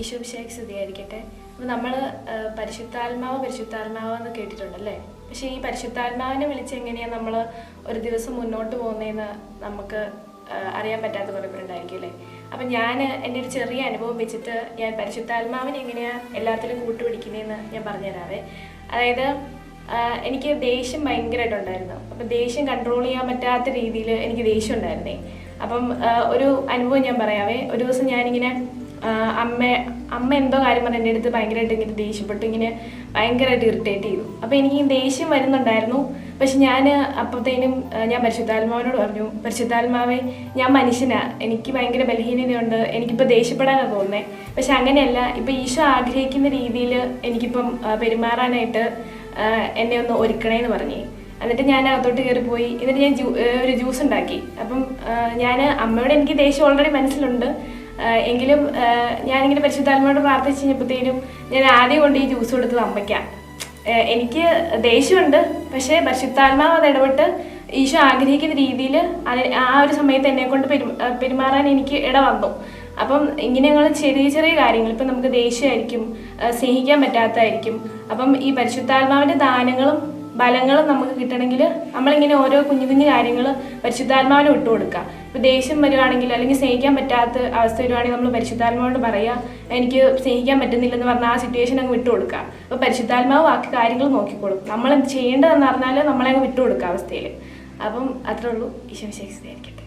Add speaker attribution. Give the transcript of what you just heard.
Speaker 1: ഈശോമിശിഹായ്ക്ക് സ്തുതിയായിരിക്കട്ടെ. അപ്പോൾ നമ്മൾ പരിശുദ്ധാത്മാവ് എന്ന് കേട്ടിട്ടുണ്ടല്ലേ. പക്ഷേ ഈ പരിശുദ്ധാത്മാവിനെ വിളിച്ച് എങ്ങനെയാണ് നമ്മൾ ഒരു ദിവസം മുന്നോട്ട് പോകുന്നതെന്ന് നമുക്ക് അറിയാൻ പറ്റാത്ത കുറേ പേരുണ്ടായിരിക്കും അല്ലേ. അപ്പം ഞാൻ എൻ്റെ ഒരു ചെറിയ അനുഭവം വെച്ചിട്ട് ഞാൻ പരിശുദ്ധാത്മാവിനെ എങ്ങനെയാണ് എല്ലാത്തിലും കൂട്ടുപിടിക്കുന്നതെന്ന് ഞാൻ പറഞ്ഞുതരാവേ. അതായത് എനിക്ക് ദേഷ്യം ഭയങ്കരമായിട്ടുണ്ടായിരുന്നു. അപ്പം ദേഷ്യം കൺട്രോൾ ചെയ്യാൻ പറ്റാത്ത രീതിയിൽ എനിക്ക് ദേഷ്യം ഉണ്ടായിരുന്നേ. അപ്പം ഒരു അനുഭവം ഞാൻ പറയാവേ. ഒരു ദിവസം ഞാനിങ്ങനെ അമ്മ എന്തോ കാര്യം പറഞ്ഞ് എൻ്റെ അടുത്ത് ഭയങ്കരമായിട്ട് ഇങ്ങനെ ദേഷ്യപ്പെട്ടു, ഇങ്ങനെ ഭയങ്കരമായിട്ട് ഇറിറ്റേറ്റ് ചെയ്തു. അപ്പോൾ എനിക്ക് ദേഷ്യം വരുന്നുണ്ടായിരുന്നു. പക്ഷെ ഞാൻ അപ്പോഴത്തേനും ഞാൻ പരിശുദ്ധാത്മാവിനോട് പറഞ്ഞു, പരിശുദ്ധാത്മാവേ, ഞാൻ മനുഷ്യനാണ്, എനിക്ക് ഭയങ്കര ബലഹീനതയുണ്ട്, എനിക്കിപ്പോൾ ദേഷ്യപ്പെടാനാണ് തോന്നുന്നത്. പക്ഷെ അങ്ങനെയല്ല, ഇപ്പം ഈശോ ആഗ്രഹിക്കുന്ന രീതിയിൽ എനിക്കിപ്പം പെരുമാറാനായിട്ട് എന്നെ ഒന്ന് ഒരുക്കണേന്ന് പറഞ്ഞേ. എന്നിട്ട് ഞാൻ അകത്തോട്ട് കയറി പോയി. എന്നിട്ട് ഞാൻ ഒരു ജ്യൂസ് ഉണ്ടാക്കി. അപ്പം ഞാൻ അമ്മയോട് എനിക്ക് ദേഷ്യം ഓൾറെഡി മനസ്സിലുണ്ട്. എങ്കിലും ഞാനിങ്ങനെ പരിശുദ്ധാത്മാവോട് പ്രാർത്ഥിച്ച് കഴിഞ്ഞപ്പോഴത്തേനും ഞാൻ ആദ്യം കൊണ്ട് ഈ ജ്യൂസ് കൊടുത്തത് അമ്മയ്ക്കാം. എനിക്ക് ദേഷ്യമുണ്ട്, പക്ഷേ പരിശുദ്ധാത്മാവ് അത് ഇടപെട്ട് ഈശോ ആഗ്രഹിക്കുന്ന രീതിയിൽ ആ ഒരു സമയത്ത് എന്നെ കൊണ്ട് പെരുമാറാൻ എനിക്ക് ഇട വന്നു. അപ്പം ഇങ്ങനെയുള്ള ചെറിയ ചെറിയ കാര്യങ്ങൾ, ഇപ്പം നമുക്ക് ദേഷ്യമായിരിക്കും, സ്നേഹിക്കാൻ പറ്റാത്തതായിരിക്കും. അപ്പം ഈ പരിശുദ്ധാത്മാവിൻ്റെ ദാനങ്ങളും ബലങ്ങളും നമുക്ക് കിട്ടണമെങ്കിൽ നമ്മളിങ്ങനെ ഓരോ കുഞ്ഞു കുഞ്ഞു കാര്യങ്ങൾ പരിശുദ്ധാത്മാവിനെ വിട്ടുകൊടുക്കുക. ഇപ്പോൾ ദേഷ്യം വരുവാണെങ്കിൽ, അല്ലെങ്കിൽ സ്നേഹിക്കാൻ പറ്റാത്ത അവസ്ഥ വരുവാണെങ്കിൽ നമ്മൾ പരിശുദ്ധാത്മാവോട് പറയുക, എനിക്ക് സ്നേഹിക്കാൻ പറ്റുന്നില്ലെന്ന് പറഞ്ഞാൽ ആ സിറ്റുവേഷൻ അങ്ങ് വിട്ടുകൊടുക്കുക. അപ്പോൾ പരിശുദ്ധാത്മാവ് ബാക്കി കാര്യങ്ങൾ നോക്കിക്കോളും. നമ്മൾ എന്ത് ചെയ്യേണ്ടതെന്ന് പറഞ്ഞാൽ നമ്മളെ അങ്ങ് വിട്ടുകൊടുക്കുക അവസ്ഥയിൽ. അപ്പം അത്രേ ഉള്ളൂ. ഈശോ വിശേഷിച്ചായിരിക്കട്ടെ.